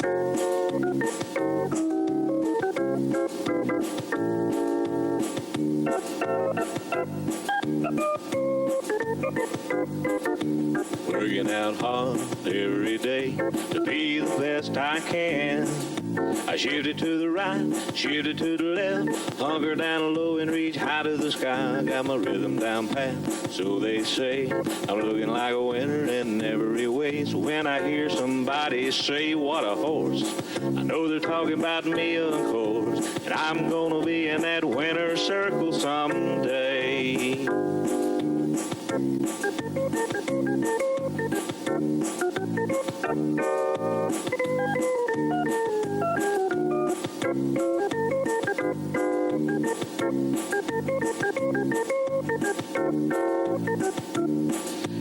Working out hard every day to be the best I can. I shifted to the right, shifted to the left, hunker down low and reach high to the sky. Got my rhythm down pat, so they say. I'm looking like a winner in every way. So when I hear somebody say, what a horse, I know they're talking about me, of course. And I'm gonna be in that winner's circle someday.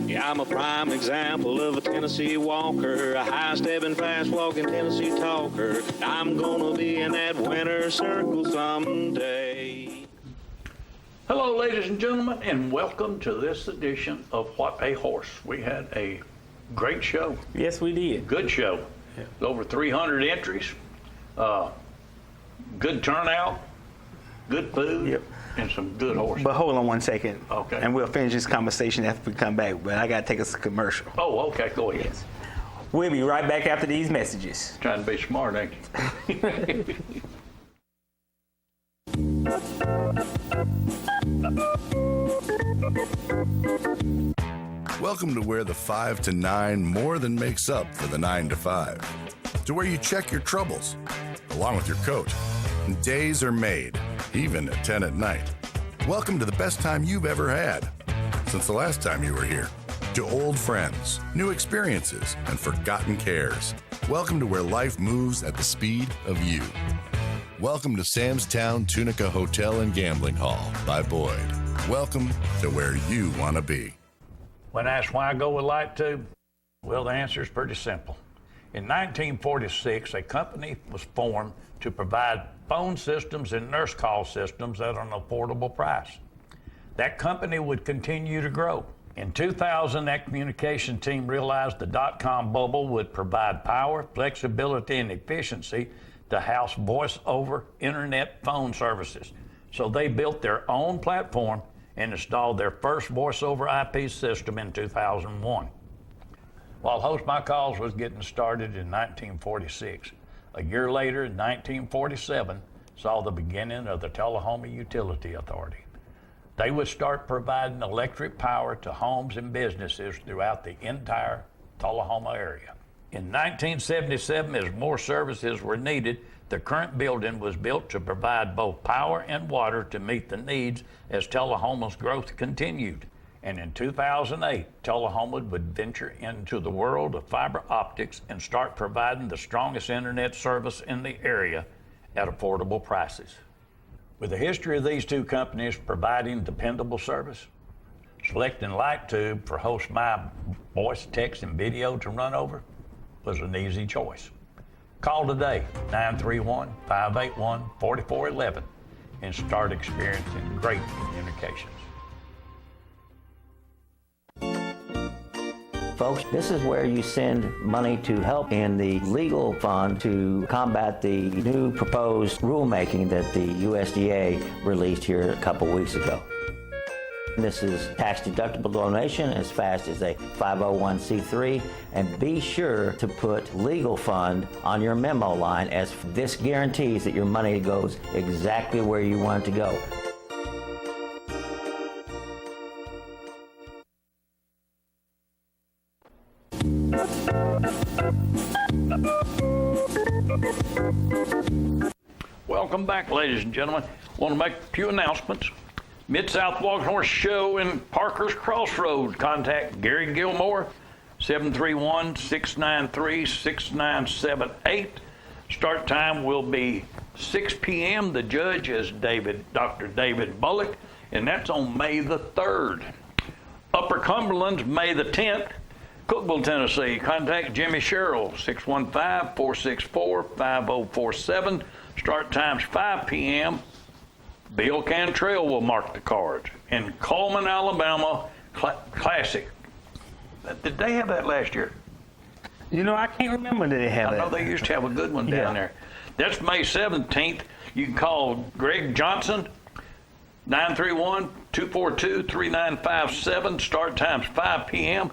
Yeah, I'm a prime example of a Tennessee walker, a high-stepping, fast-walking Tennessee talker. I'm gonna be in that winner's circle someday. Hello, ladies and gentlemen, and welcome to this edition of What a Horse. We had a great show. Yes, we did. Good show. Yeah. Over 300 entries. Good turnout, good food, yep, and some good horses. But hold on one second. Okay. And we'll finish this conversation after we come back, but I got to take us a commercial. Oh, okay, go ahead. Yes. We'll be right back after these messages. Trying to be smart, ain't you? Welcome to where the 5 to 9 more than makes up for the 9 to 5. To where you check your troubles, along with your coat. And days are made, even at 10 at night. Welcome to the best time you've ever had, since the last time you were here. To old friends, new experiences, and forgotten cares. Welcome to where life moves at the speed of you. Welcome to Sam's Town Tunica Hotel and Gambling Hall by Boyd. Welcome to where you want to be. When asked why I go with light tube, well, the answer is pretty simple. In 1946, a company was formed to provide phone systems and nurse call systems at an affordable price. That company would continue to grow. In 2000, that communication team realized the dot-com bubble would provide power, flexibility, and efficiency to house voice-over internet phone services. So they built their own platform and installed their first voice-over IP system in 2001. While Host My Calls was getting started in 1946, a year later, in 1947, saw the beginning of the Tullahoma Utility Authority. They would start providing electric power to homes and businesses throughout the entire Tullahoma area. In 1977, as more services were needed, the current building was built to provide both power and water to meet the needs as Tullahoma's growth continued. And in 2008, Tullahoma would venture into the world of fiber optics and start providing the strongest internet service in the area at affordable prices. With the history of these two companies providing dependable service, selecting Light Tube for Host My voice, text, and video to run over was an easy choice. Call today, 931-581-4411, and start experiencing great communications. Folks, this is where you send money to help in the legal fund to combat the new proposed rulemaking that the USDA released here a couple weeks ago. This is tax-deductible donation as fast as a 501c3, and be sure to put legal fund on your memo line, as this guarantees that your money goes exactly where you want it to go. Welcome back, ladies and gentlemen. I want to make a few announcements. Mid-South Walking Horse Show in Parker's Crossroads. Contact Gary Gilmore, 731-693-6978. Start time will be 6 p.m. The judge is Dr. David Bullock, and that's on May the 3rd. Upper Cumberland's May the 10th. Cookville, Tennessee. Contact Jimmy Sherrill, 615-464-5047. Start time's 5 p.m. Bill Cantrell will mark the cards. In Coleman, Alabama, Classic. Did they have that last year? You know, I can't remember that they have I know that. they used to have a good one down there. That's May 17th. You can call Greg Johnson, 931-242-3957. Start time's 5 p.m.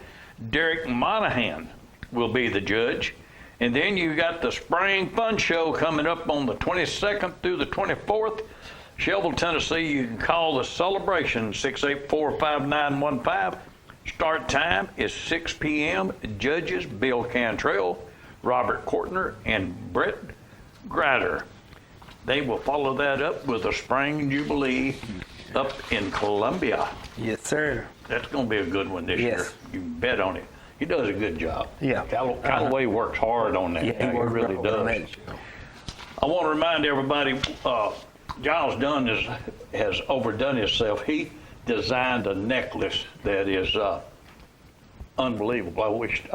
Derek Monahan will be the judge. And then you got the Spring Fun Show coming up on the 22nd through the 24th. Shelbyville, Tennessee, you can call the celebration 684-5915. Start time is 6 p.m. Judges Bill Cantrell, Robert Kortner, and Brett Grider. They will follow that up with a Spring Jubilee up in Columbia. Yes, sir. That's going to be a good one this year. You can bet on it. He does a good job. Yeah. Callaway works hard on that. Yeah, he really does. I want to remind everybody, Giles Dunn has overdone himself. He designed a necklace that is unbelievable. I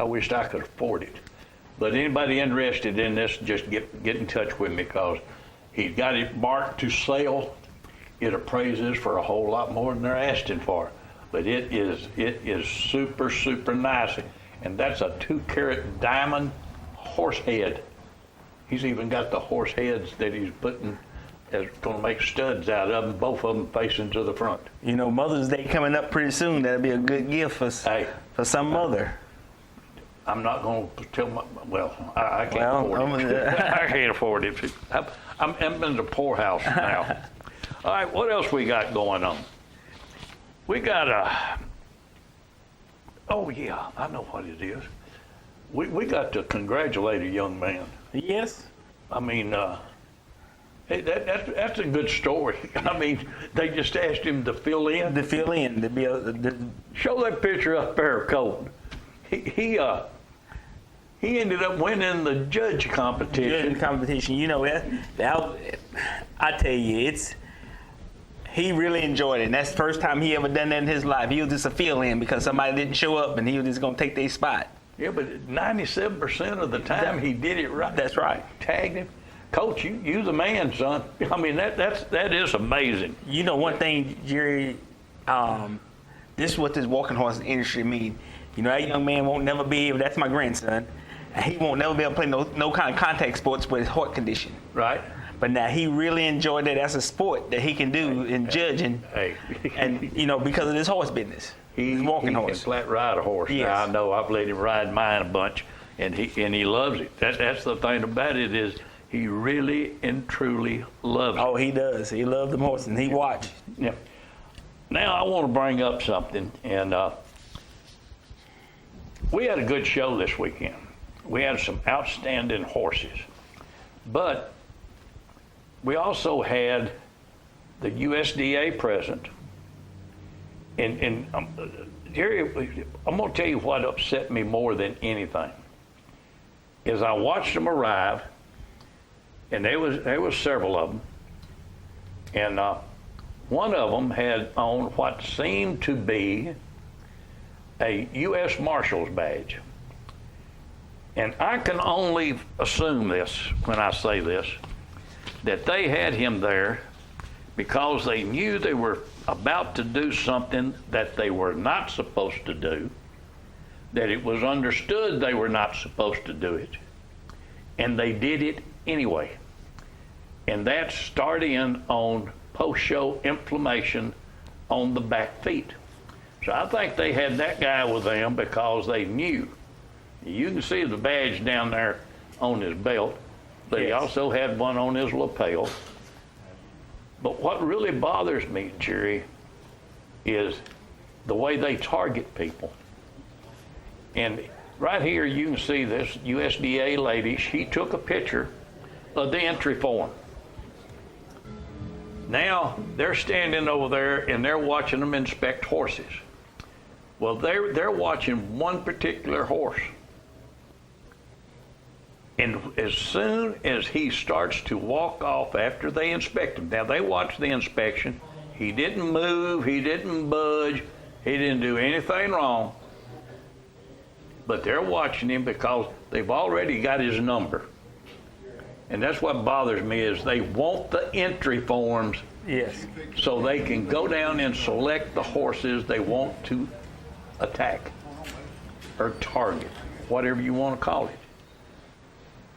wished I could afford it. But anybody interested in this, just get in touch with me, because he's got it marked to sale. It appraises for a whole lot more than they're asking for. But it is super, super nice. And that's a 2-carat diamond horse head. He's even got the horse heads that he's putting, that's going to make studs out of them, both of them facing to the front. You know, Mother's Day coming up pretty soon. That'll be a good gift for some mother. I'm not going to tell I can't afford it. I can't afford it. I'm in the poorhouse now. All right, what else we got going on? We got oh yeah, I know what it is. We got to congratulate a young man. Yes. I mean, hey, that's a good story. I mean, they just asked him to fill in. To be Show that picture up there, Colton. He ended up winning the judge competition. You know, I tell you, he really enjoyed it. And that's the first time he ever done that in his life. He was just a fill-in because somebody didn't show up, and he was just going to take their spot. Yeah, but 97% of the time he did it right. That's right. Tagged him. Coach, you the man, son. I mean, that is amazing. You know, one thing, Jerry, this is what this walking horse industry means. You know, that young man won't never be able, that's my grandson, he won't never be able to play no kind of contact sports with his heart condition. Right. But now he really enjoyed it as a sport that he can do in judging. Hey. And, you know, because of this horse business. He's walking horse. He can flat ride a horse. Yes. Now, I know I've let him ride mine a bunch, and he loves it. That's the thing about it is he really and truly loves it. Oh, he does. He loves them horses, and he watch. Yeah. Now, I want to bring up something, and we had a good show this weekend. We had some outstanding horses, but we also had the USDA present. And Jerry, I'm going to tell you what upset me more than anything is I watched them arrive, and there was several of them, and one of them had on what seemed to be a U.S. Marshal's badge. And I can only assume this when I say this, that they had him there because they knew they were about to do something that they were not supposed to do, that it was understood they were not supposed to do it, and they did it anyway. And that's starting on post-show inflammation on the back feet. So I think they had that guy with them because they knew. You can see the badge down there on his belt, but yes, he also had one on his lapel. But what really bothers me, Jerry, is the way they target people. And right here you can see this USDA lady, she took a picture of the entry form. Now they're standing over there and they're watching them inspect horses. Well, they're watching one particular horse. And as soon as he starts to walk off after they inspect him, now they watch the inspection, he didn't move, he didn't budge, he didn't do anything wrong, but they're watching him because they've already got his number. And that's what bothers me is they want the entry forms, yes, so they can go down and select the horses they want to attack or target, whatever you want to call it.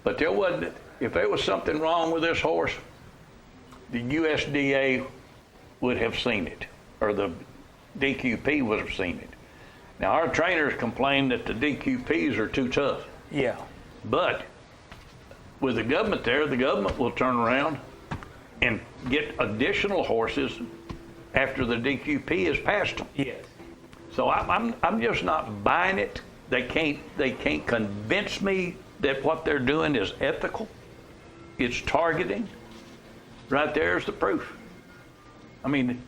But there wasn't, if there was something wrong with this horse, the USDA would have seen it, or the DQP would have seen it. Now, our trainers complain that the DQPs are too tough. Yeah. But with the government there, the government will turn around and get additional horses after the DQP has passed them. Yes. So I'm just not buying it. They can't convince me that what they're doing is ethical. It's targeting. Right there's the proof. I mean,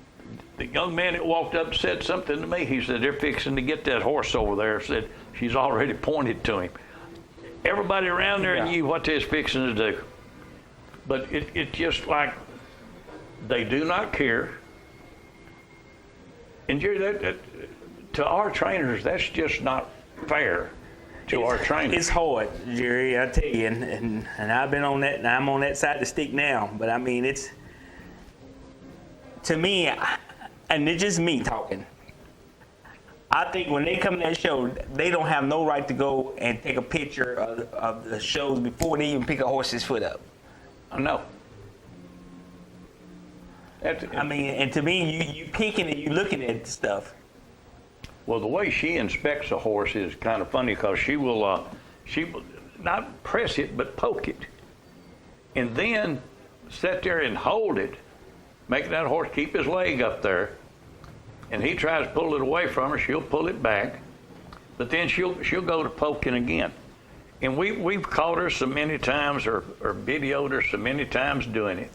the young man that walked up said something to me. He said, they're fixing to get that horse over there. Said, she's already pointed to him. Everybody around there knew what they was fixing to do. But it's just like they do not care. And Jerry, to our trainers, that's just not fair to our trainers. It's hard, Jerry, I tell you, and I've been on that, and I'm on that side of the stick now. But I mean, it's, to me, and it's just me talking, I think when they come to that show, they don't have no right to go and take a picture of the shows before they even pick a horse's foot up. I know. I mean, and to me, you picking and you looking at stuff. Well, the way she inspects a horse is kind of funny, because she will not press it, but poke it. And then sit there and hold it, making that horse keep his leg up there. And he tries to pull it away from her, she'll pull it back. But then she'll go to poking again. And we've caught her so many times, or videoed her so many times doing it,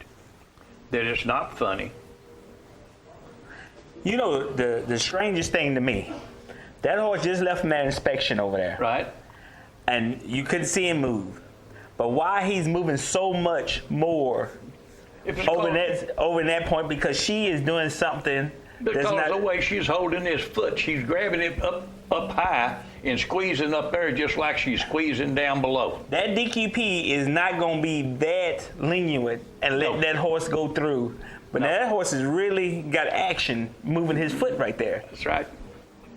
that it's not funny. You know, the strangest thing to me, that horse just left from that inspection over there. Right. And you couldn't see him move. But why he's moving so much more over in that point, because she is doing something because the way she's holding his foot, she's grabbing it up high and squeezing up there just like she's squeezing down below. That DQP is not going to be that lenient and let that horse go through. But now that horse has really got action moving his foot right there. That's right.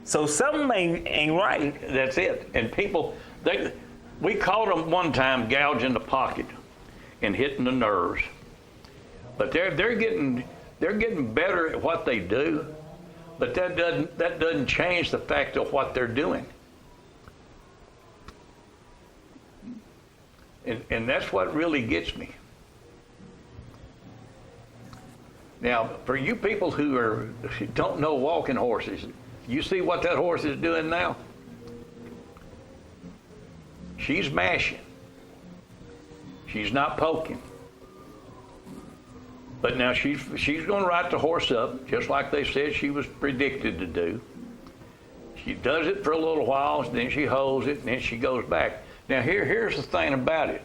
So something ain't right. That's it. And people, we caught them one time gouging the pocket and hitting the nerves. But they're getting better at what they do. But that doesn't change the fact of what they're doing. And that's what really gets me. Now, for you people who don't know walking horses, you see what that horse is doing now? She's mashing. She's not poking. But now she's going to ride the horse up, just like they said she was predicted to do. She does it for a little while, then she holds it, and then she goes back. Now here's the thing about it.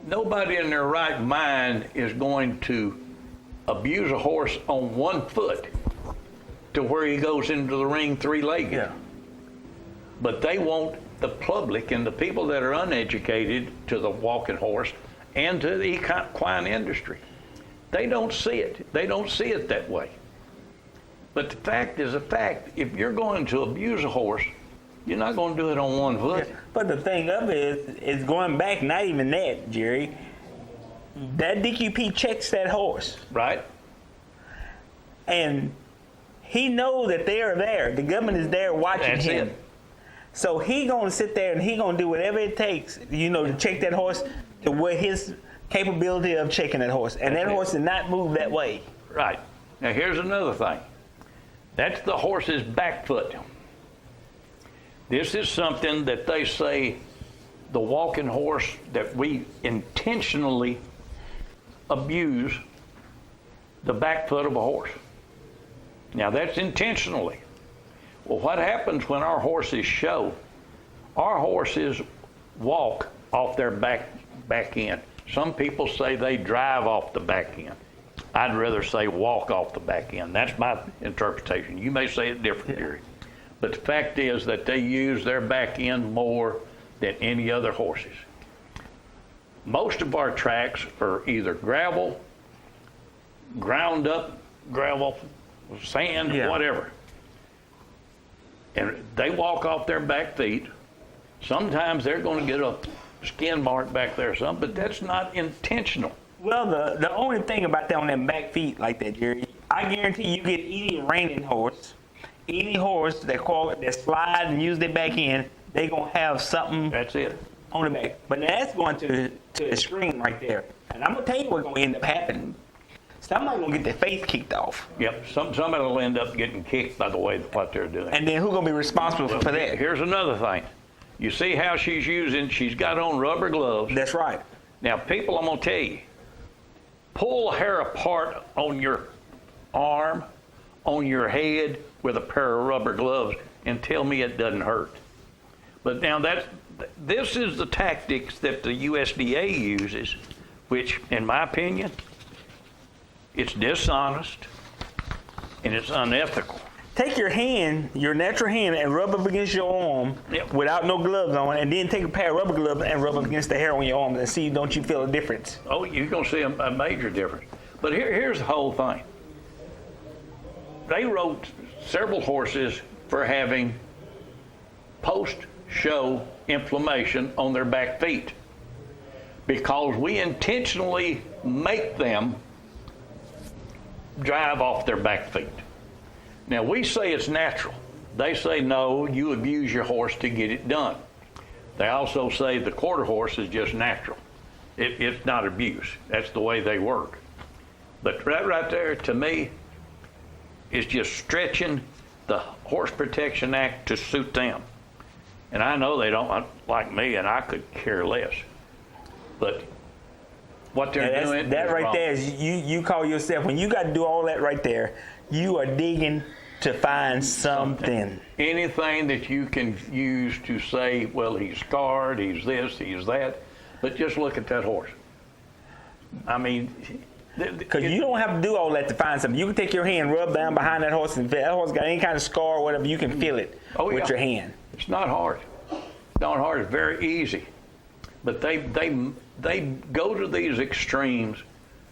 Nobody in their right mind is going to abuse a horse on one foot to where he goes into the ring three-legged. Yeah. But they want the public and the people that are uneducated to the walking horse and to the equine industry. They don't see it. They don't see it that way. But the fact is a fact. If you're going to abuse a horse, you're not going to do it on one foot. Yeah. But the thing of it is going back, not even that, Jerry. That DQP checks that horse. Right. And he knows that they are there. The government is there watching That's him. it. So he gonna sit there and he gonna do whatever it takes, to check that horse to where his capability of checking that horse. And that horse did not move that way. Right. Now here's another thing. That's the horse's back foot. This is something that they say the walking horse that we intentionally abuse the back foot of a horse. Now that's intentionally. Well, what happens when our horses show? Our horses walk off their back end. Some people say they drive off the back end. I'd rather say walk off the back end. That's my interpretation. You may say it different, Gary. But the fact is that they use their back end more than any other horses. Most of our tracks are either gravel, ground up gravel, sand, whatever. And they walk off their back feet, Sometimes they're going to get a skin mark back there or something, but that's not intentional. Well, the only thing about that on them back feet like that, Jerry, I guarantee you get any reining horse, any horse that slide and use their back end, they gonna have something. That's it. On the back. But that's going to the screen right there. And I'm gonna tell you what's gonna end up happening. Somebody's gonna get their face kicked off. Yep. Somebody will end up getting kicked by the way what they're doing. And then who's gonna be responsible for that? Here's another thing. You see how she's got on rubber gloves. That's right. Now, people, I'm gonna tell you, pull hair apart on your arm, on your head with a pair of rubber gloves and tell me it doesn't hurt. But now this is the tactics that the USDA uses, which, in my opinion, it's dishonest and it's unethical. Take your hand, your natural hand, and rub up against your arm without no gloves on, and then take a pair of rubber gloves and rub up against the hair on your arm and see, don't you feel a difference? Oh, you're going to see a major difference. But here's the whole thing. They wrote several horses for having post-show inflammation on their back feet because we intentionally make them drive off their back feet. Now, we say it's natural. They say, no, you abuse your horse to get it done. They also say the quarter horse is just natural. It's not abuse. That's the way they work. But right there, to me, is just stretching the Horse Protection Act to suit them. And I know they don't like me, and I could care less. But what they're doing that is right wrong. there is you call yourself, when you got to do all that right there, you are digging to find something. Anything that you can use to say, well, he's scarred, he's this, he's that. But just look at that horse. I mean, because you don't have to do all that to find something. You can take your hand, rub down behind that horse, and if that horse got any kind of scar or whatever, you can feel it with your hand. It's not hard. It's not hard. It's very easy. But they go to these extremes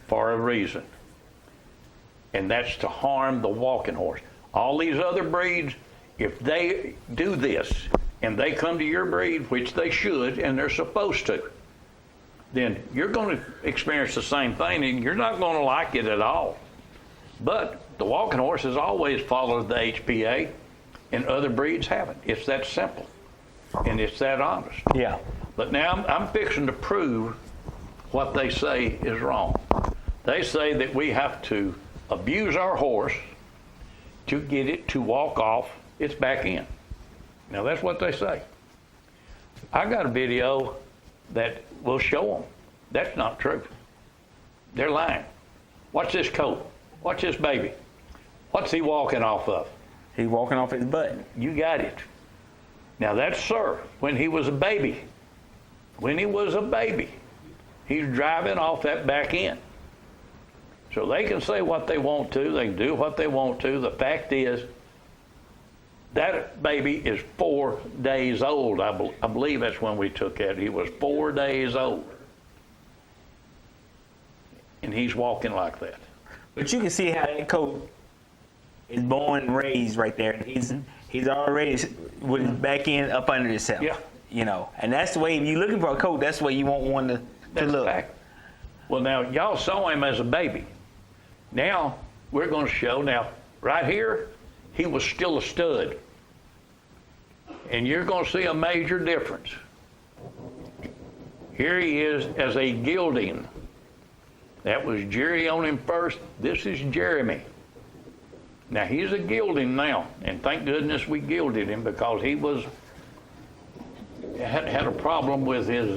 for a reason, and that's to harm the walking horse. All these other breeds, if they do this and they come to your breed, which they should and they're supposed to, then you're going to experience the same thing, and you're not going to like it at all. But the walking horse has always followed the HPA, and other breeds haven't. It's that simple, and it's that honest. Yeah. But now I'm fixing to prove what they say is wrong. They say that we have to abuse our horse to get it to walk off its back end. Now, that's what they say. I got a video that will show them that's not true. They're lying. Watch this coat. Watch this baby. What's he walking off of? He's walking off his butt. You got it. Now, that's Sir when he was a baby. When he was a baby, he's driving off that back end. So they can say what they want to. They can do what they want to. The fact is, that baby is 4 days old. I believe that's when we took it. He was 4 days old. And he's walking like that. But you can see how that coat is born and raised right there. He's already with his back end up under himself. Yeah. You know, and that's the way, if you're looking for a coat, that's the way you want one to look. Fact. Well, now, y'all saw him as a baby. Now, we're going to show, now, right here, he was still a stud. And you're going to see a major difference. Here he is as a gelding. That was Jerry on him first. This is Jeremy. Now, he's a gelding now, and thank goodness we gelded him because he had a problem with his...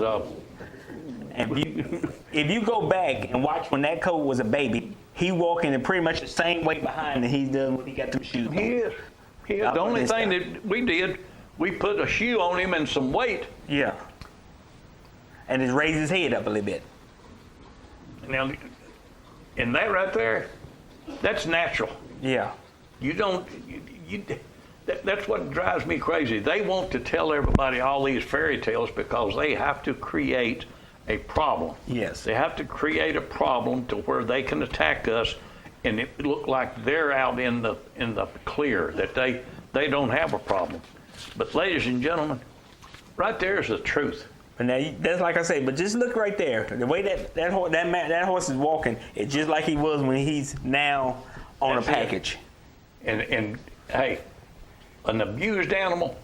If you go back and watch when that coat was a baby, he walking in pretty much the same way behind that he's done when he got them shoes on. He is. The only thing that we did, we put a shoe on him and some weight. Yeah. And just raised his head up a little bit. Now, and that right there, that's natural. Yeah. You don't, that's what drives me crazy. They want to tell everybody all these fairy tales because they have to create a problem. Yes. They have to create a problem to where they can attack us and it look like they're out in the clear, that they don't have a problem. But ladies and gentlemen, right there is the truth. But now that's like I say. But just look right there. The way that horse is walking, it's just like he was when he's now on a package. And hey, an abused animal,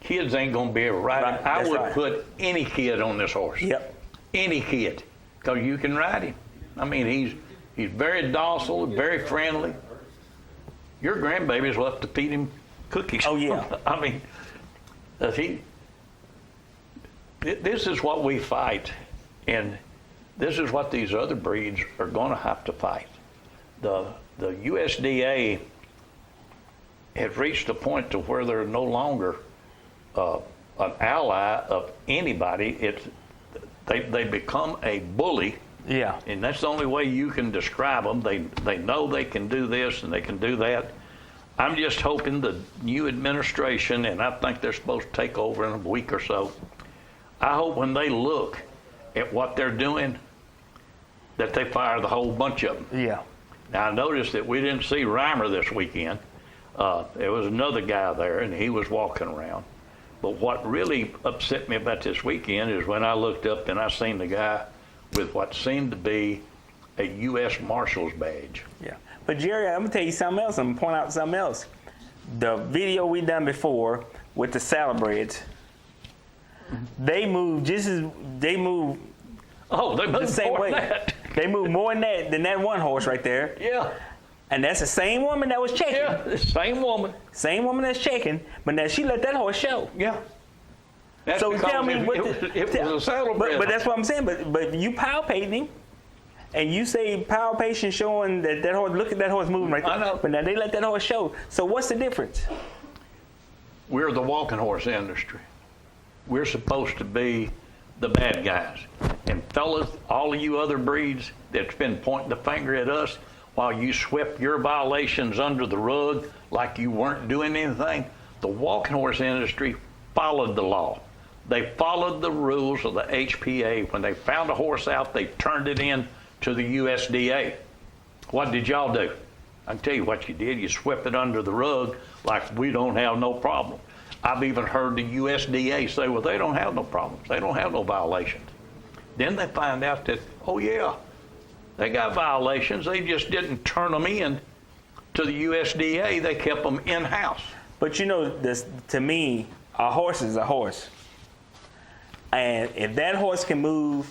kids ain't gonna be able to ride him. I would put any kid on this horse. Yep. Any kid, because you can ride him. I mean, he's very docile, very friendly. Your grandbaby's left to feed him cookies. Oh yeah. I mean, this is what we fight, and this is what these other breeds are going to have to fight. The USDA has reached a point to where they're no longer an ally of anybody. They become a bully. Yeah. And that's the only way you can describe them. They know they can do this and they can do that. I'm just hoping the new administration, and I think they're supposed to take over in a week or so, I hope when they look at what they're doing, that they fire the whole bunch of them. Yeah. Now, I noticed that we didn't see Reimer this weekend. There was another guy there, and he was walking around. But what really upset me about this weekend is when I looked up and I seen the guy with what seemed to be a U.S. Marshal's badge. Yeah. But Jerry, I'm gonna tell you something else. I'm gonna point out something else. The video we done before with the saddlebreds, they move Oh, they moved the same more way. than that. They move more than that one horse right there. Yeah. And that's the same woman that was checking. Yeah, the same woman. Same woman that's checking, but now she let that horse show. Yeah. That's So because tell me what it was a saddlebred. But that's what I'm saying. But you palpating him, and you say palpation showing that horse. Look at that horse moving right there. I know. But now they let that horse show. So what's the difference? We're the walking horse industry. We're supposed to be the bad guys. And fellas, all of you other breeds that's been pointing the finger at us while you swept your violations under the rug like you weren't doing anything, the walking horse industry followed the law. They followed the rules of the HPA. When they found a horse out, they turned it in to the USDA. What did y'all do? I can tell you what you did. You swept it under the rug like we don't have no problem. I've even heard the USDA say, well, they don't have no problems. They don't have no violations. Then they find out that, oh, yeah, they got violations. They just didn't turn them in to the USDA. They kept them in-house. But you know, this, to me, a horse is a horse. And if that horse can move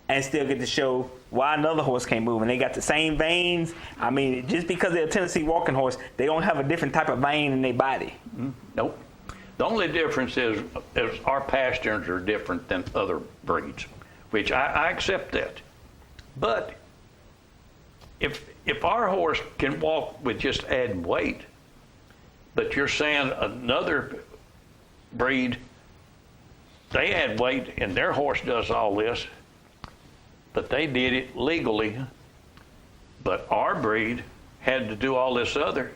and still get to show why another horse can't move, and they got the same veins, I mean, just because they're a Tennessee walking horse, they don't have a different type of vein in their body. Nope. The only difference is our pasterns are different than other breeds, which I accept that. But if our horse can walk with just adding weight, but you're saying another breed, they add weight and their horse does all this, but they did it legally, but our breed had to do all this other.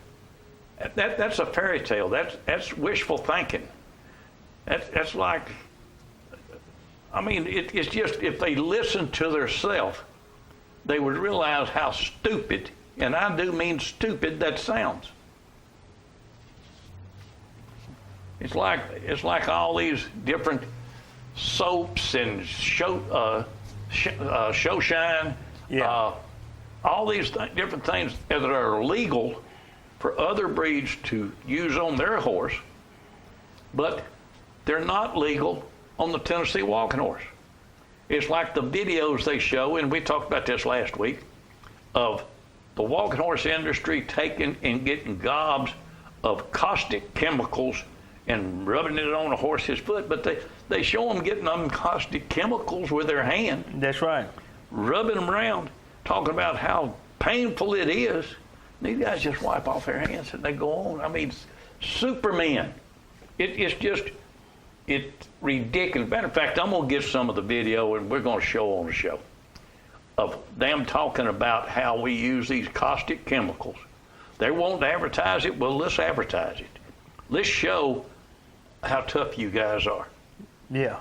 That's a fairy tale. That's wishful thinking. That's like, I mean, it's just, if they listen to themselves, they would realize how stupid, and I do mean stupid, that sounds. It's like all these different soaps and show shine, Yeah. all these different things that are legal for other breeds to use on their horse, but they're not legal on the Tennessee walking horse. It's like the videos they show, and we talked about this last week, of the walking horse industry taking and getting gobs of caustic chemicals and rubbing it on a horse's foot, but they show them getting them caustic chemicals with their hand. That's right. Rubbing them around, talking about how painful it is. These guys just wipe off their hands and they go on. I mean, Superman. It's ridiculous. Matter of fact, I'm going to get some of the video and we're going to show on the show of them talking about how we use these caustic chemicals. They won't advertise it. Well, let's advertise it. Let's show how tough you guys are. Yeah.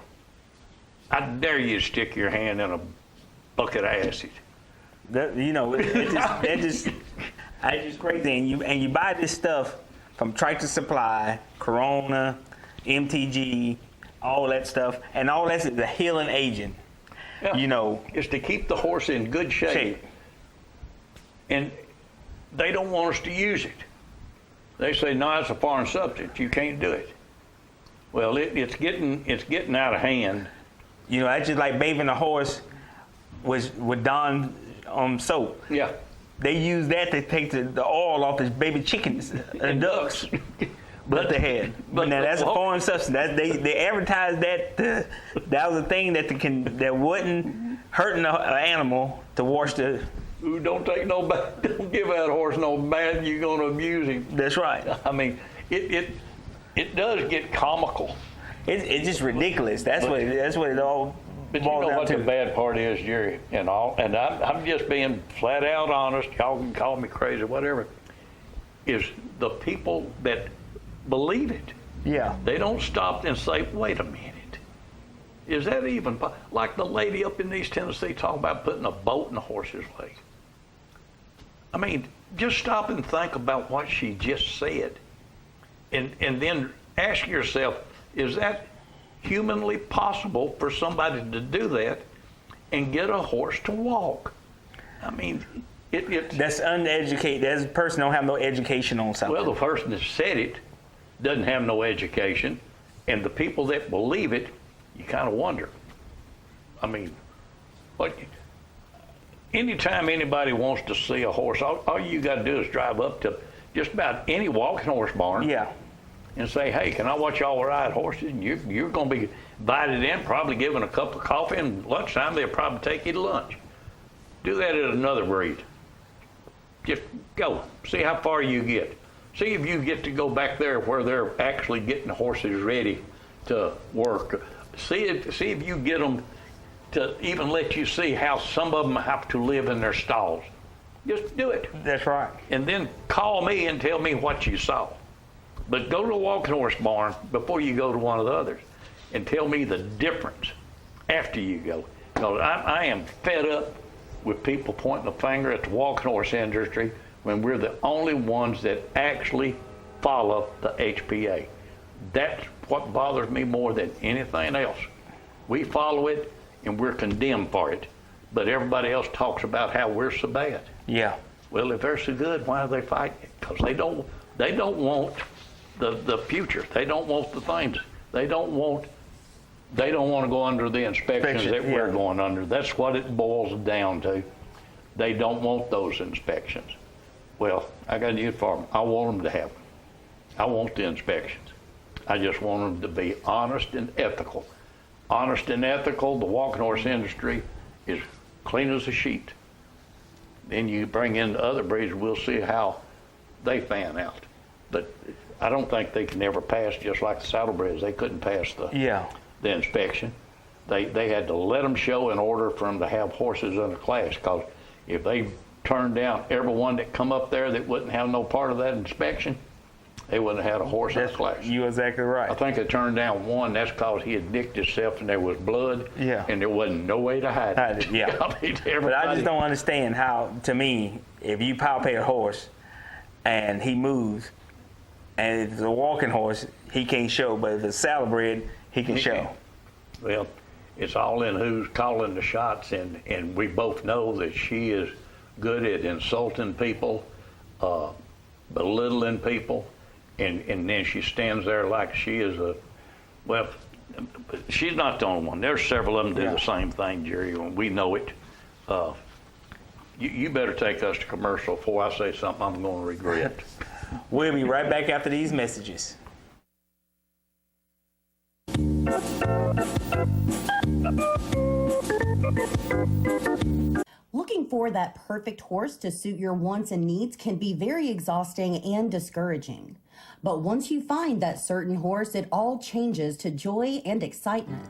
I dare you to stick your hand in a bucket of acid. That, you know, it's just crazy. And you buy this stuff from Tractor Supply, Corona, MTG, all that stuff, and all that's a healing agent. Yeah. You know, It's to keep the horse in good shape. And they don't want us to use it. They say, no, it's a foreign substance. You can't do it. Well, it's getting out of hand. You know, that's just like bathing a horse with Dawn soap. Yeah. They use that to take the oil off the baby chickens and ducks. But they had. But now that's a foreign substance. They advertised that that was a thing that wouldn't hurt an animal to wash the. Ooh, don't take no bath. Don't give that horse no bath. You're going to abuse him. That's right. I mean, it does get comical. It's just ridiculous. That's what it all. But you know what the bad part is, Jerry, and I'm just being flat out honest. Y'all can call me crazy, whatever. Is the people that believe it. Yeah. They don't stop and say, wait a minute. Is that even like the lady up in East Tennessee talking about putting a bolt in a horse's leg? I mean, just stop and think about what she just said, and then ask yourself, is that humanly possible for somebody to do that and get a horse to walk? I mean, that's uneducated. That person don't have no education on something. Well, the person that said it doesn't have no education, and the people that believe it, you kind of wonder. I mean, anytime anybody wants to see a horse, all you got to do is drive up to just about any walking horse barn. Yeah. And say, hey, can I watch y'all ride horses? And you're going to be invited in, probably given a cup of coffee, and lunchtime they'll probably take you to lunch. Do that at another breed. Just go. See how far you get. See if you get to go back there where they're actually getting the horses ready to work. See if you get them to even let you see how some of them have to live in their stalls. Just do it. That's right. And then call me and tell me what you saw. But go to a walking horse barn before you go to one of the others and tell me the difference after you go. Because I am fed up with people pointing the finger at the walking horse industry when we're the only ones that actually follow the HPA. That's what bothers me more than anything else. We follow it and we're condemned for it, but everybody else talks about how we're so bad. Yeah. Well, if they're so good, why are they fighting? Because they don't want the future. They don't want the things. They don't want to go under the inspections that we're going under. That's what it boils down to. They don't want those inspections. Well, I got news for them. I want them to have them. I want the inspections. I just want them to be honest and ethical. Honest and ethical, the walking horse industry is clean as a sheet. Then you bring in the other breeds, we'll see how they fan out. But I don't think they can ever pass, just like the saddle breeds. They couldn't pass the inspection. They had to let them show in order for them to have horses under class, because if they turned down everyone that come up there that wouldn't have no part of that inspection, they wouldn't have had a horse in class. You're exactly right. I think they turned down one. That's because he had nicked himself and there was blood. Yeah. And there wasn't no way to hide it. Yeah. But I just don't understand how, to me, if you palpate a horse and he moves, and if it's a walking horse, he can't show. But if it's saddlebred, he can show. Well, it's all in who's calling the shots, and we both know that she is good at insulting people, belittling people, and then she stands there like she is she's not the only one. There's several of them do the same thing, Jerry, and we know it. You better take us to commercial before I say something I'm going to regret. We'll be right back after these messages. Looking for that perfect horse to suit your wants and needs can be very exhausting and discouraging. But once you find that certain horse, it all changes to joy and excitement.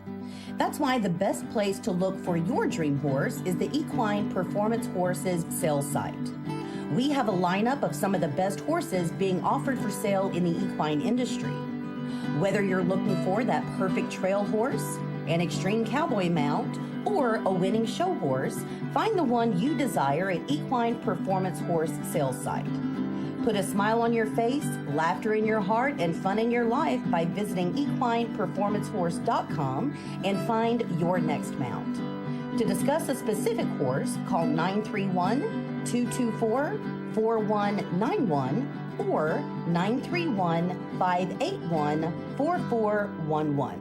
That's why the best place to look for your dream horse is the Equine Performance Horses sales site. We have a lineup of some of the best horses being offered for sale in the equine industry. Whether you're looking for that perfect trail horse, an extreme cowboy mount, or a winning show horse, find the one you desire at Equine Performance Horse sales site. Put a smile on your face, laughter in your heart, and fun in your life by visiting equineperformancehorse.com and find your next mount. To discuss a specific horse, call 931-224-4191 or 931-581-4411.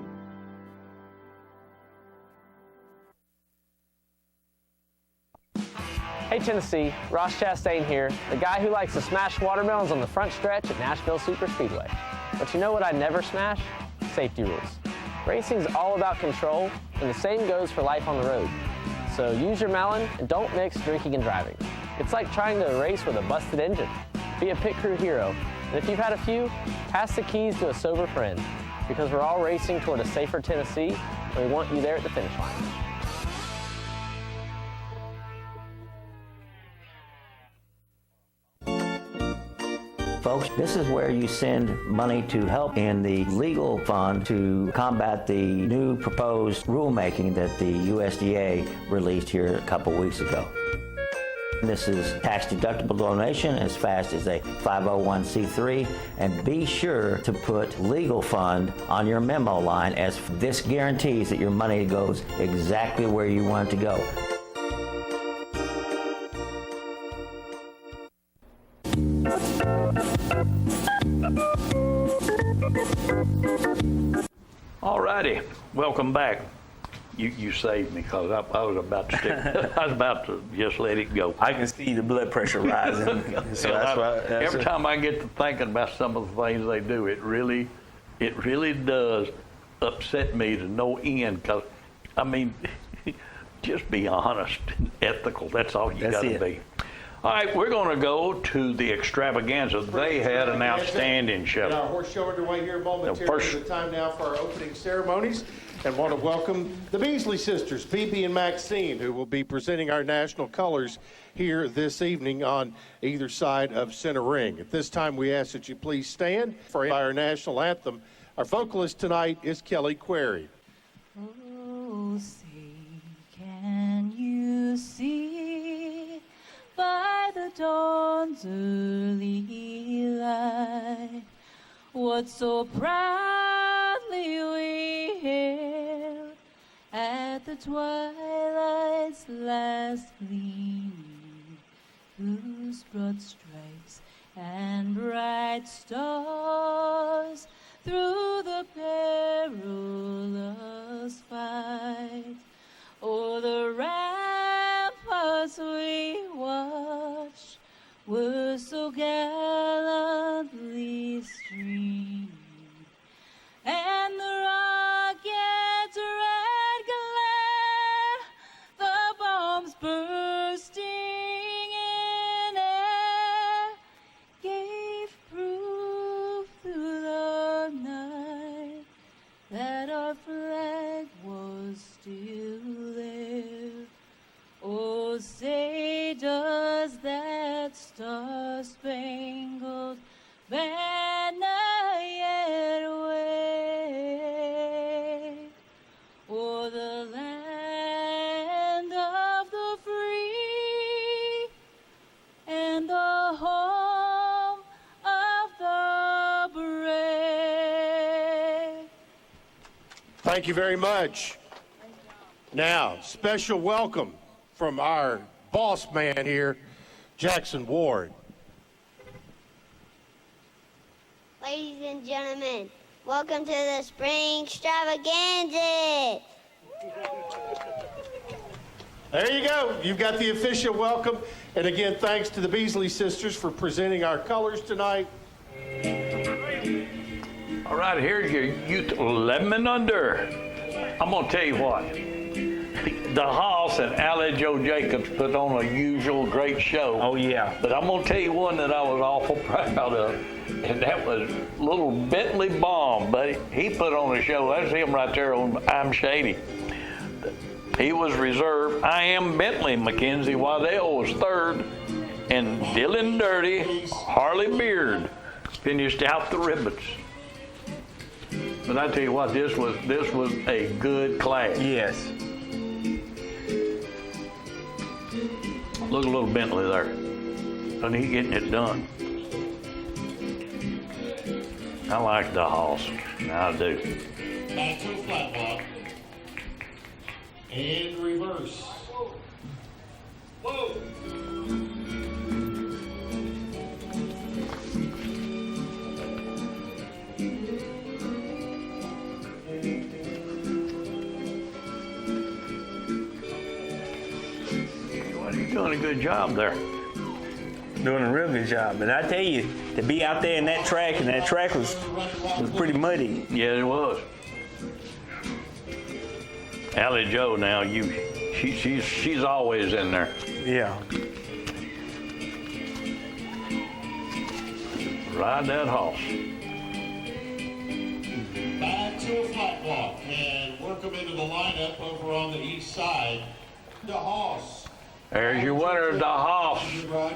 Hey Tennessee, Ross Chastain here, the guy who likes to smash watermelons on the front stretch at Nashville Superspeedway. But you know what I never smash? Safety rules. Racing's all about control, and the same goes for life on the road. So use your melon and don't mix drinking and driving. It's like trying to race with a busted engine. Be a pit crew hero, and if you've had a few, pass the keys to a sober friend, because we're all racing toward a safer Tennessee, and we want you there at the finish line. Folks, this is where you send money to help in the legal fund to combat the new proposed rulemaking that the USDA released here a couple weeks ago. This is tax-deductible donation as fast as a 501c3, and be sure to put legal fund on your memo line, as this guarantees that your money goes exactly where you want it to go. Alrighty, welcome back. You saved me, because I was about to stick. I was about to just let it go. I can see the blood pressure rising. So every time I get to thinking about some of the things they do, it really does upset me to no end. Because I mean, just be honest and ethical. That's all you got to be. All right, we're going to go to the extravaganza. They had an outstanding show. Our horse show underway here momentarily. The time now for our opening ceremonies, and want to welcome the Beasley sisters, Phoebe and Maxine, who will be presenting our national colors here this evening on either side of center ring. At this time, we ask that you please stand for our national anthem. Our vocalist tonight is Kelly Query. Oh, say, can you see by the dawn's early light what so proudly we hailed at the twilight's last gleaming, whose broad stripes and bright stars through the perilous fight o'er the ramparts we watched were so gallantly streaming, and the rocket's red glare, the bombs bursting in air, gave proof through the night that our flag was still there. Oh, say does that star-spangled banner yet wave o'er the land of the free and the home of the brave? Thank you very much. Now, special welcome from our boss man here, Jackson Ward. Ladies and gentlemen, welcome to the Spring Extravaganza. There you go. You've got the official welcome. And again, thanks to the Beasley sisters for presenting our colors tonight. All right, here's your youth 11 and under. I'm going to tell you what. The Hoss and Allie Joe Jacobs put on a usual great show. Oh, yeah. But I'm going to tell you one that I was awful proud of, and that was little Bentley Baum, buddy. He put on a show. That's him right there on I'm Shady. He was reserved. I Am Bentley. Mackenzie Waddell was third, and Dylan Dirty, Harley Beard finished out the ribbons. But I tell you what, this was a good class. Yes. Look at little Bentley there. And he getting it done. I like the horse. I do. Back to a flat walk. And reverse. Whoa. Well, you're doing a good job there. Doing a real good job. And I tell you, to be out there in that track, and that track was pretty muddy. Yeah, it was. Allie Joe, now she's always in there. Yeah. Ride that horse. Back to a flat walk and work them into the lineup over on the east side. The Hoss. There's your winner, the Hoss,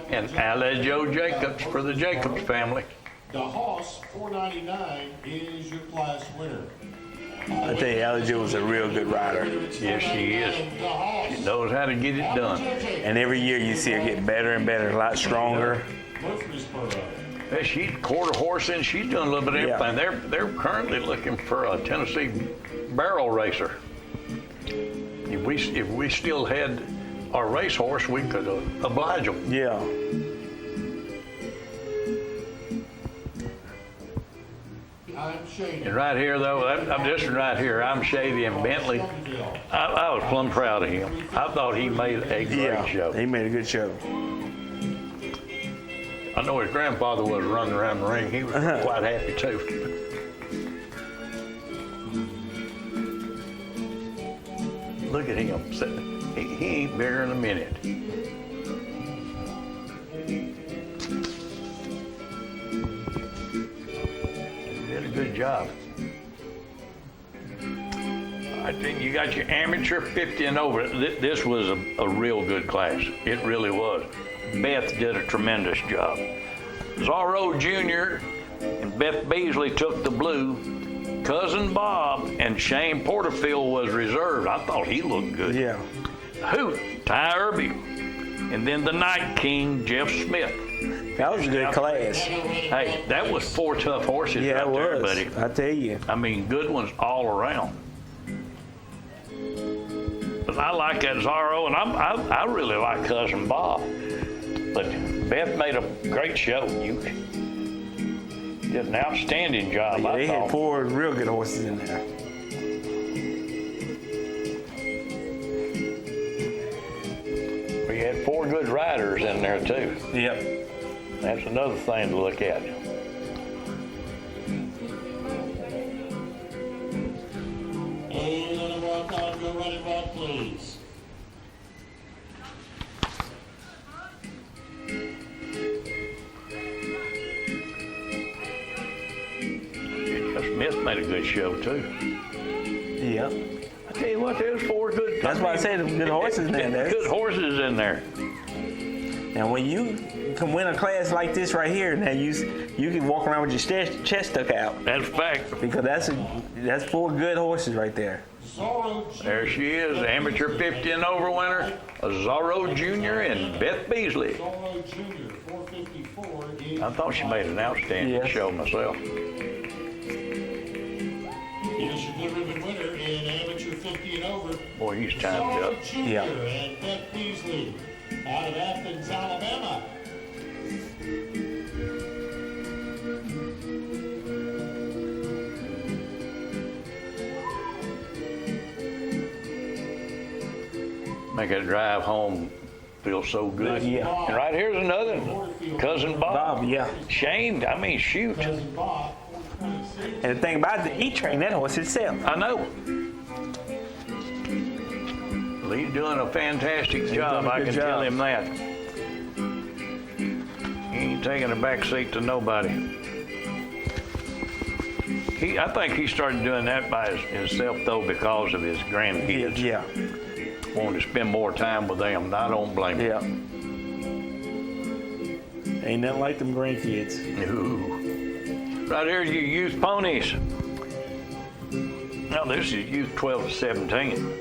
and Allie Joe Jacobs for the Jacobs family. The Hoss, $4.99 is your class winner. I tell you, Allie Joe was a real good rider. Yes, she is. She knows how to get it done. And every year you see her get better and better, a lot stronger. Yeah, she's quarter horse and she's doing a little bit of everything. Yeah. They're currently looking for a Tennessee barrel racer. If we still had our racehorse, we could oblige them. Yeah. I'm Shady. And right here, though, I'm this one right here. I'm Shady and Bentley. I was plumb proud of him. I thought he made a great show. He made a good show. I know his grandfather was running around the ring. He was quite happy too. Look at him sitting. He ain't bigger in a minute. Did a good job. I think you got your amateur 50 and over. This was a real good class. It really was. Beth did a tremendous job. Zorro Jr. and Beth Beasley took the blue. Cousin Bob and Shane Porterfield was reserved. I thought he looked good. Yeah. Hoot, Ty Irby. And then the Night King, Jeff Smith. That was a good class. Hey, that was 4 tough horses right there, buddy. I tell you. I mean, good ones all around. But I like that Zorro, and I really like Cousin Bob. But Beth made a great show. You did an outstanding job. Yeah, they I thought. had 4 real good horses in there. We had 4 good riders in there too. Yep. That's another thing to look at. And let him walk on, go running back, please. Smith made a good show too. Yep. I tell you what, there's 4 good. That's why I say the good horses in there. Good horses in there. Now, when you can win a class like this right here, now you can walk around with your chest stuck out. That's a fact. Because that's 4 good horses right there. There she is, amateur 50 and over winner, Zorro Jr. and Beth Beasley. Zorro Jr., 454. I thought she made an outstanding show myself. Here's your Blue Ribbon winner in amateur 50 and over. Boy, he's timed up. Zorro Jr. and Beth Beasley out of Athens, Alabama. Make that drive home feel so good. Yeah. And right here's another one. Cousin Bob. Yeah. Shane, I mean, shoot. Cousin Bob, 426. And the thing about it, he trained that horse himself. I know. He's doing a fantastic job. I can tell him that. He ain't taking a back seat to nobody. I think he started doing that by himself, though, because of his grandkids. Yeah. Wanted to spend more time with them, and I don't blame him. Yeah. Ain't nothing like them grandkids. No. Right here's your youth ponies. Now, this is youth 12 to 17.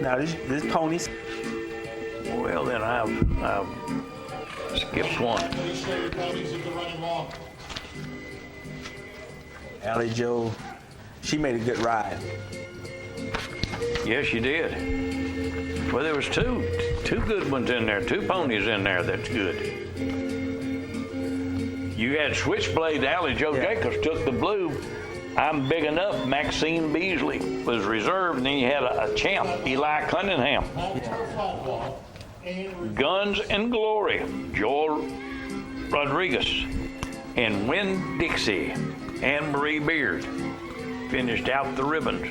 Now, this ponies. Well, then I've Skips one. Please show your ponies at the running walk. Allie Joe, she made a good ride. Yes, she did. Well, there was two good ones in there, two ponies in there that's good. You had Switchblade, Allie Joe Jacobs took the blue. I'm Big Enough, Maxine Beasley was reserved, and then you had a champ, Eli Cunningham. Guns and Glory, Joel Rodriguez, and Win Dixie, Anne Marie Beard finished out the ribbons.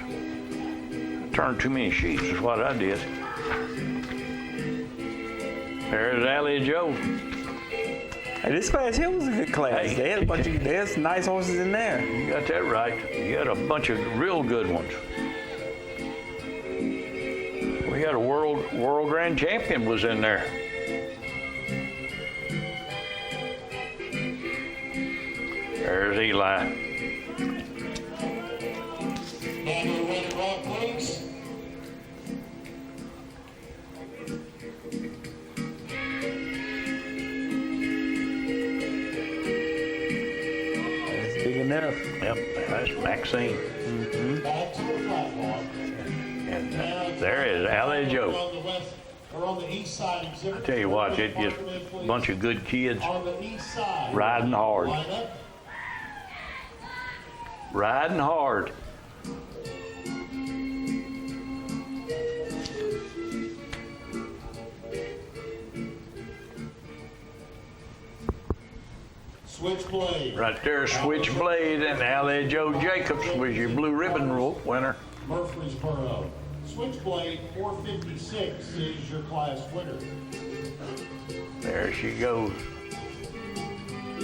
Turned too many sheets is what I did. There's Allie Joe. Hey, this class here was a good class. Hey. They had a bunch of there's nice horses in there. You got that right. You had a bunch of real good ones. We had a world grand champion was in there. There's Eli. That's big enough. Yep, that's Maxine. Back to the platform. And there is Allie Joe. On the east side, I tell you what, it's just a bunch of good kids on the east side, riding hard. line up. Riding hard. Switchblade. Right there, Switchblade, and Allie Joe Jacobs was your blue ribbon winner. Murfreesboro. Switchblade 456 is your class winner. There she goes.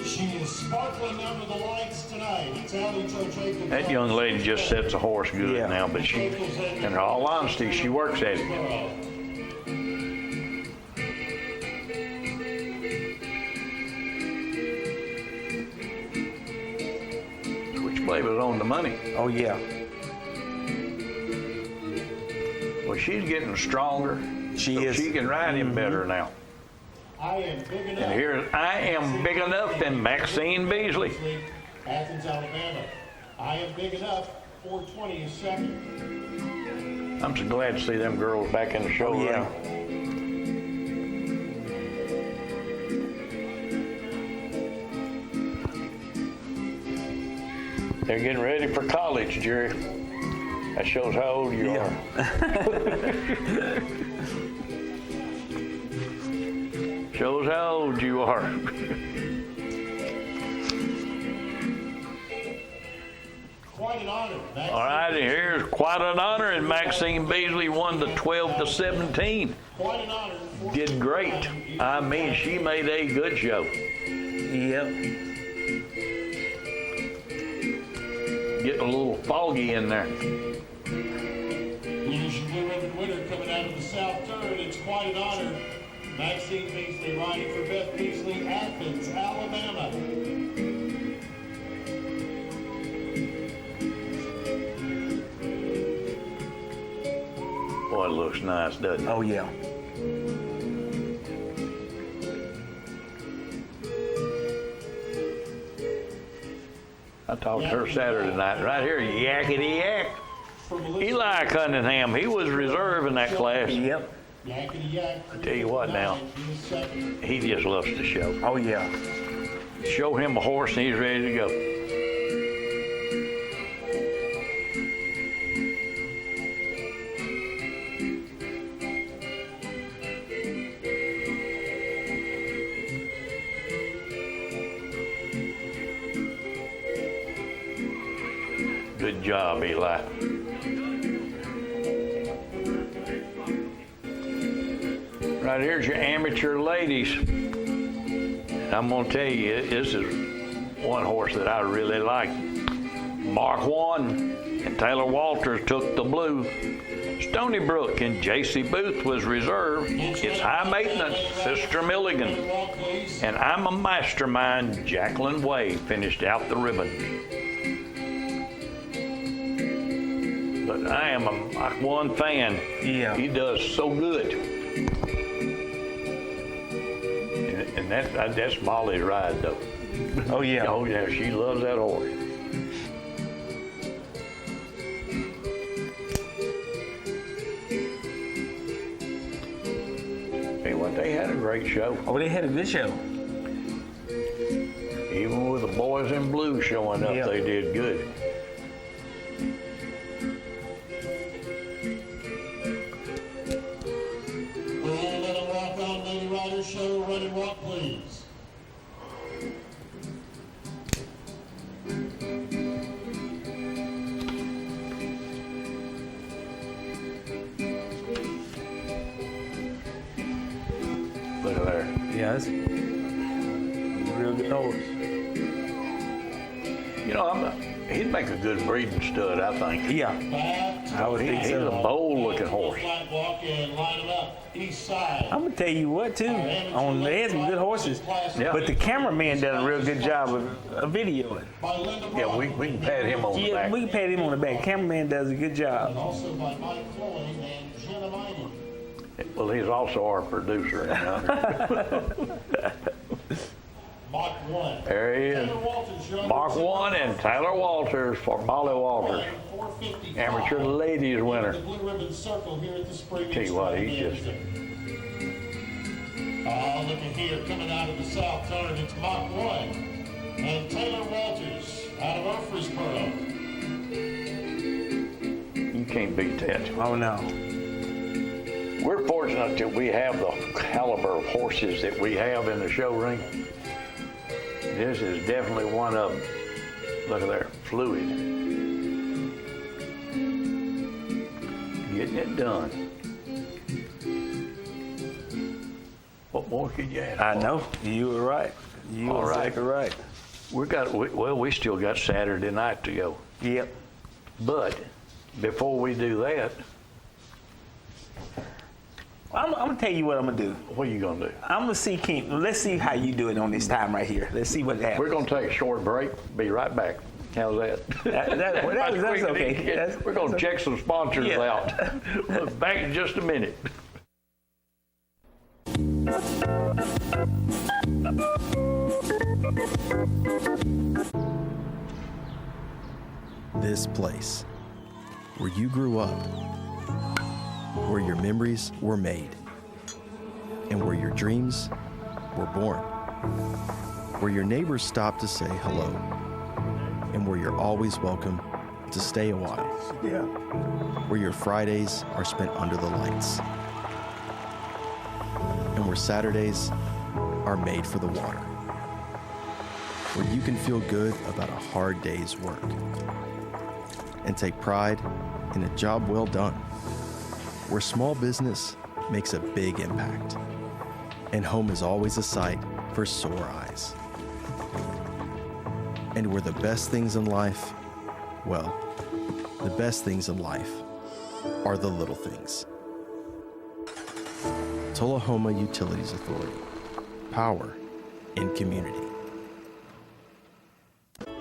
She is sparkling under the lights tonight. It's Allie Joe Jacobs. That young lady just sets a horse good now, but she, in all honesty, she works at it. Switchblade was on the money. Oh yeah. Well, she's getting stronger. She so is. She can ride him better now. I am big enough. And here's I Am Big Enough and Maxine Beasley. Athens, Alabama. I Am Big Enough. 420 is second. I'm so glad to see them girls back in the show ring. Yeah. They're getting ready for college, Jerry. That shows how old you are. Shows how old you are. Quite an honor. All right, here's quite an honor, and Maxine Beasley won the 12-17. Quite an honor. Did great. I mean, she made a good show. Yep. Getting a little foggy in there. Here's your blue ribbon winner coming out of the south turn. It's quite an honor. Maxine Beasley riding for Beth Beasley, Athens, Alabama. Boy, it looks nice, doesn't it? Oh yeah. I talked to her Saturday night. Right here, yakety yak. Eli Cunningham, he was reserve in that class. Yep. Yakety yak. I tell you what now, he just loves the show. Oh yeah. Show him a horse and he's ready to go. Good job, Eli. Right here's your amateur ladies. I'm going to tell you, this is one horse that I really like. Mark won, and Taylor Walters took the blue. Stony Brook and J.C. Booth was reserved. It's High Maintenance, Sister Milligan. And I'm a Mastermind, Jacqueline Way finished out the ribbon. But I am a Mach 1 fan. Yeah. He does so good. And that's Molly's ride, though. Oh, yeah. Oh, yeah, she loves that horse. Hey, what, they had a great show. Oh, they had a good show. Even with the boys in blue showing up, Yep. they did good. We'll let a walk on Lady Rider show. Ready, walk, please. Look at there. Yeah, that's a real good horse. You know, he'd make a good breeding stud, I think. Yeah, I would think He's a so. bold-looking horse. Flat walk and line him up. East side. I'm gonna tell you what too. They had some good horses, Yeah. but the cameraman did a real good job of videoing. By Linda Yeah, Brown. we can pat him on the Yeah, back. we can pat him on the back. Cameraman does a good job. Also by Mike Floyd and Jenna Mighty. Well, he's also our producer. Mach 1. There he is. Taylor Walters, your Mark 1 and Tyler Walters for Molly Walters. 455. Amateur ladies winner. The blue ribbon circle here at the spring. Tell you what, he's just- Oh, look at here, coming out of the south turn, it's Mach 1. And Taylor Walters out of Murfreesboro. You can't beat that. Oh no. We're fortunate that we have the caliber of horses that we have in the show ring. This is definitely one of them. Look at there, fluid. Getting it done. What more could you add? I know. You were right. You All were right. exactly right. We still got Saturday night to go. Yep. But before we do that, I'm gonna tell you what I'm gonna do. what are you gonna do? I'm gonna see King. Let's see how you do it on this time right here. Let's see what happens. We're gonna take a short break. Be right back. How's that? That's okay. We're gonna check some sponsors Yeah. out. We'll be back in just a minute. This place, where you grew up, where your memories were made, and where your dreams were born, where your neighbors stop to say hello, and where you're always welcome to stay a while, where your Fridays are spent under the lights, and where Saturdays are made for the water, where you can feel good about a hard day's work and take pride in a job well done, where small business makes a big impact, and home is always a sight for sore eyes. And where the best things in life, well, the best things in life are the little things. Tullahoma Utilities Authority. Power in community.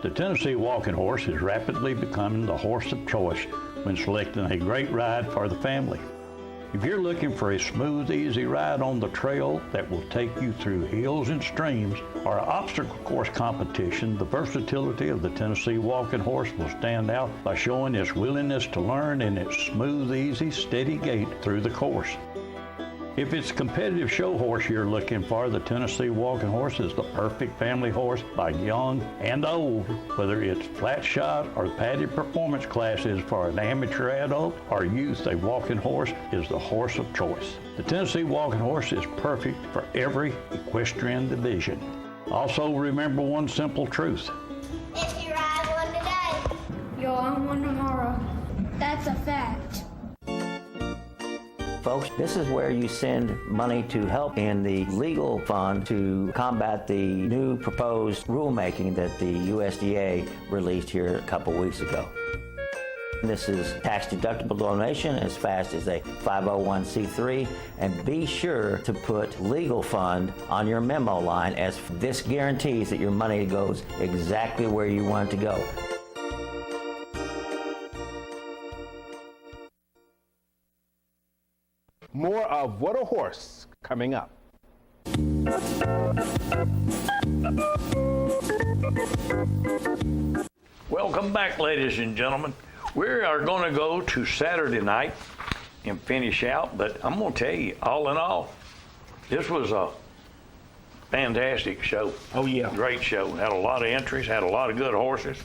The Tennessee Walking Horse is rapidly becoming the horse of choice when selecting a great ride for the family. If you're looking for a smooth, easy ride on the trail that will take you through hills and streams or obstacle course competition, the versatility of the Tennessee Walking Horse will stand out by showing its willingness to learn and its smooth, easy, steady gait through the course. If it's a competitive show horse you're looking for, the Tennessee Walking Horse is the perfect family horse by young and old. Whether it's flat shot or padded performance classes for an amateur adult or youth, a walking horse is the horse of choice. The Tennessee Walking Horse is perfect for every equestrian division. Also, remember one simple truth. If you ride one today, You'll own one tomorrow. That's a fact. Folks, this is where you send money to help in the legal fund to combat the new proposed rulemaking that the USDA released here a couple weeks ago. This is tax-deductible donation as fast as a 501c3, and be sure to put legal fund on your memo line, as this guarantees that your money goes exactly where you want it to go. More of What a Horse coming up. Welcome back, ladies and gentlemen. We are going to go to Saturday night and finish out, but I'm going to tell you, all in all, this was a fantastic show. Oh, yeah. Great show. Had a lot of entries, had a lot of good horses,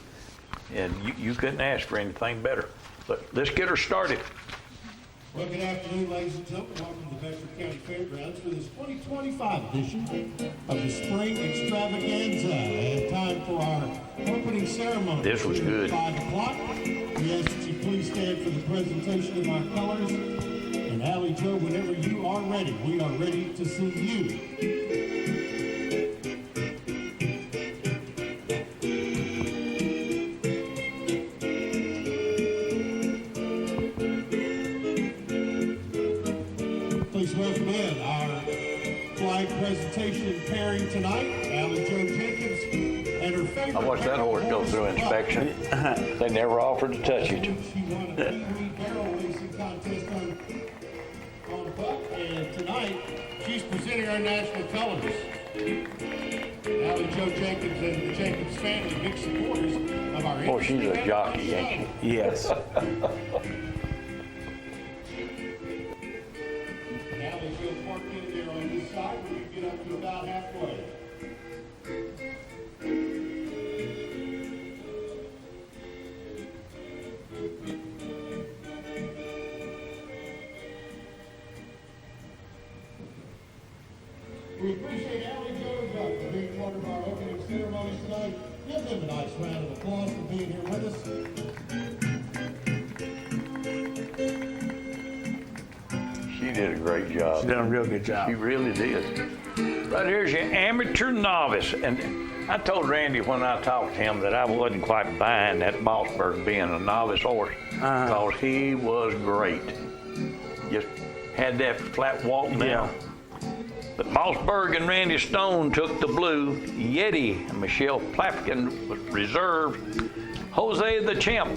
and you couldn't ask for anything better. But let's get her started. Well, good afternoon, ladies and gentlemen. Welcome to Bedford County Fairgrounds for this 2025 edition of the Spring Extravaganza. And time for our opening ceremony. This was good. 5 o'clock. We ask that you please stand for the presentation of our colors. And Allie Joe, whenever you are ready, we are ready to see you. Please welcome in our flag presentation pairing tonight, Allie Joe Jenkins and her favorite. I watched that horse go through inspection. They never offered to touch it. She won a Pee-wee barrel racing contest on buck, and tonight she's presenting our national colors. Allie Joe Jenkins and the Jenkins family, big supporters of our. Oh, she's a jockey, ain't she? Yes. Parked in there on this side, we can get up to about halfway. We appreciate Allie Joe for being part of our opening ceremonies tonight. Give them a nice round of applause for being here with us. She did a great job. She done a real good job. She really did. Right here's your amateur novice. And I told Randy when I talked to him that I wasn't quite buying that Mossberg being a novice horse because he was great. Just had that flat walk down. Yeah. But Mossberg and Randy Stone took the blue. Yeti and Michelle Plafkin was reserved. Jose the Champ.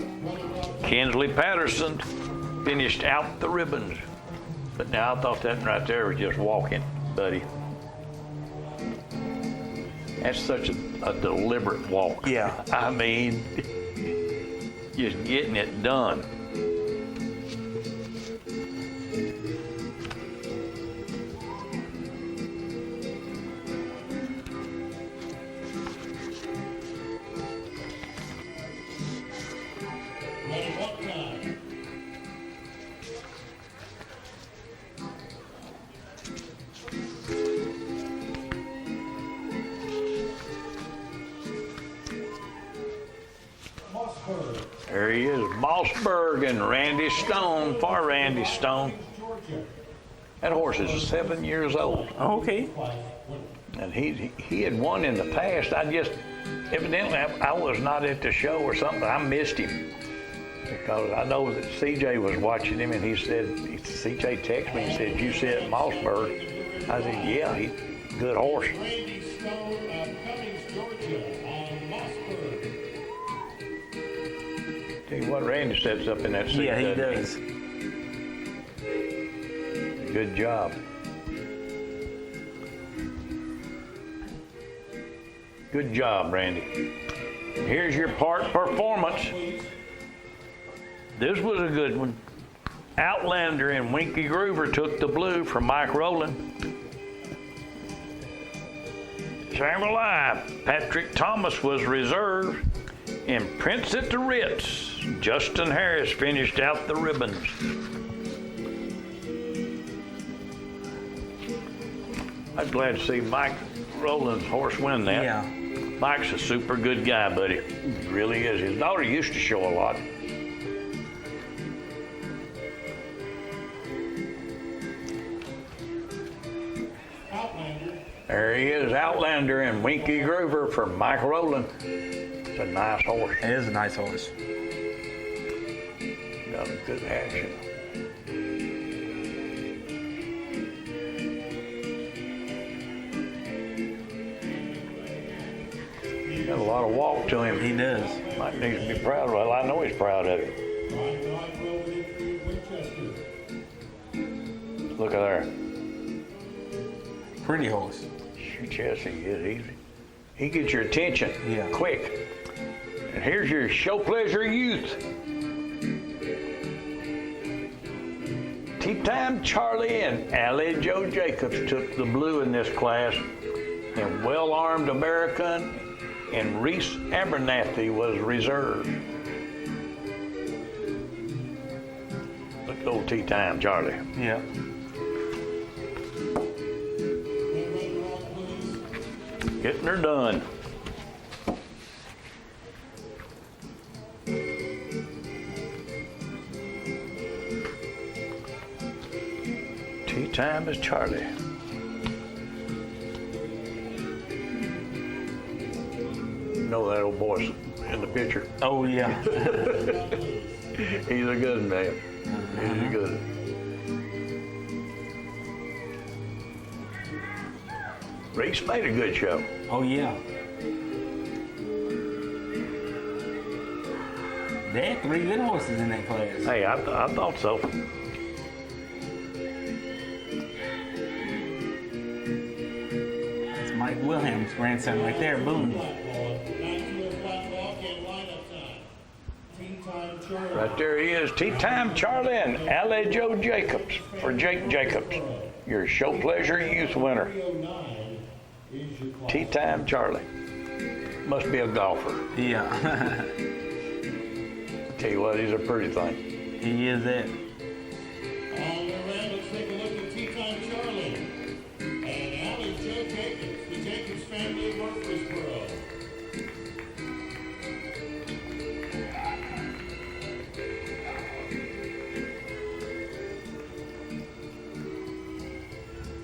Kinsley Patterson finished out the ribbons. But now I thought that right there was just walking, buddy. That's such a deliberate walk. Yeah. I mean, just getting it done. There he is, Mossberg and Randy Stone, for Randy Stone. That horse is 7 years old. Okay. And he had won in the past. Evidently I was not at the show or something. I missed him because I know that CJ was watching him, and CJ texted me and said, "You see it, Mossberg?" I said, "Yeah, he's a good horse." Randy Stone of Cummings, Georgia, on Mossberg. Tell you what, Randy sets up in that seat. Yeah, he doesn't does. Good job. Good job, Randy. Here's your part performance. This was a good one. Outlander and Winky Groover took the blue from Mike Rowland. Shangri-La, Patrick Thomas was reserved. And Prince at the Ritz, Justin Harris finished out the ribbons. I'm glad to see Mike Rowland's horse win that. Yeah. Mike's a super good guy, buddy. He really is. His daughter used to show a lot. Outlander. There he is, Outlander and Winky Groover from Mike Rowland. It's a nice horse. It is a nice horse. Got a good action. Got a lot of walk to him. He does. Mike needs to be proud of it. Well, I know he's proud of it. Look at her. Pretty horse. Yes, he is. He gets your attention quick. And here's your show pleasure youth. Tea Time Charlie and Allie Joe Jacobs took the blue in this class, and Well-Armed American and Reese Abernathy was reserve. Look at old Tea Time Charlie. Yeah. Getting her done. Tea time is Charlie. You know that old boy's in the picture. Oh, yeah. He's a good man. He's a good. Reese made a good show. Oh, yeah. They had 3 good horses in that class. Hey, I thought so. That's Mike Wilhelm's grandson right there, Boone. Right there he is. Tea Time Charlie and Allie Joe Jacobs for Jake Jacobs, your show pleasure youth winner. Tea Time Charlie. Must be a golfer. Yeah. Tell you what, he's a pretty thing. He is that. Let's take a look at Tea Time Charlie and Allie Joe Jacobs, the Jacobs family of Murfreesboro.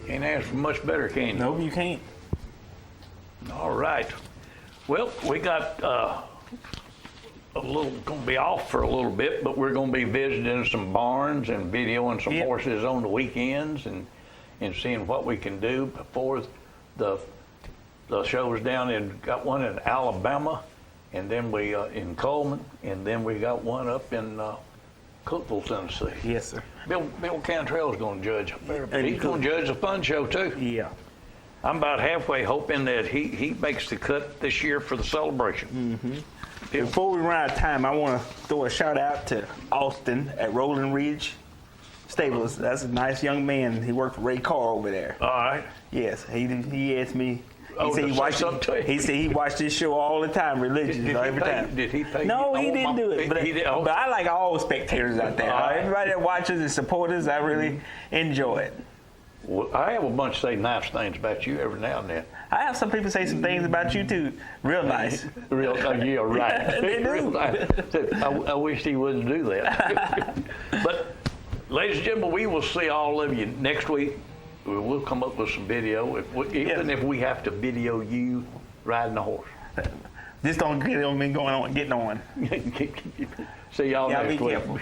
Can't ask for much better, can you? No, you can't. All right. Well, we got going to be off for a little bit, but we're going to be visiting some barns and videoing some horses on the weekends and seeing what we can do before the shows down got one in Alabama, and then we in Coleman, and then we got one up in Cookville, Tennessee. Yes, sir. Bill Cantrell's going to judge. He's going to judge the fun show too. Yeah. I'm about halfway hoping that he makes the cut this year for the celebration. Mm-hmm. Before we run out of time, I want to throw a shout out to Austin at Rolling Ridge Stables. That's a nice young man. He worked for Ray Carr over there. All right. Yes, he asked me. He said he watched this show all the time, religiously, every time. Did he pay? No, he didn't do it. But I like all spectators out there. Everybody that watches and supporters, I really enjoy it. Well, I have a bunch to say nice things about you every now and then. I have some people say some things about you too. Real nice. Yeah, right. They do. Real nice. I wish he wouldn't do that. But, ladies and gentlemen, we will see all of you next week. We'll come up with some video, even if we have to video you riding a horse. Just don't get on me getting on. See y'all next week. Careful.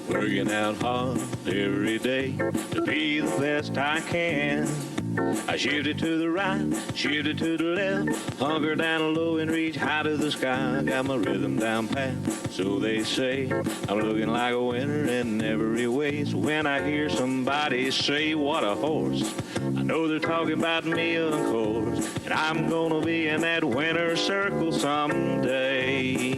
Working out hard every day to be the best I can. I shifted to the right, shifted to the left, hunker down low and reach high to the sky. Got my rhythm down pat, so they say. I'm looking like a winner in every way. So when I hear somebody say, what a horse, I know they're talking about me, of course. And I'm gonna be in that winner's circle someday.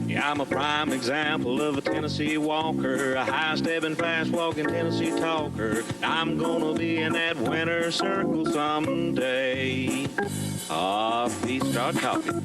Yeah, I'm a prime example of a Tennessee walker, a high-stepping, fast-walking Tennessee talker. I'm gonna be in that winner's circle someday. Peace, start talking.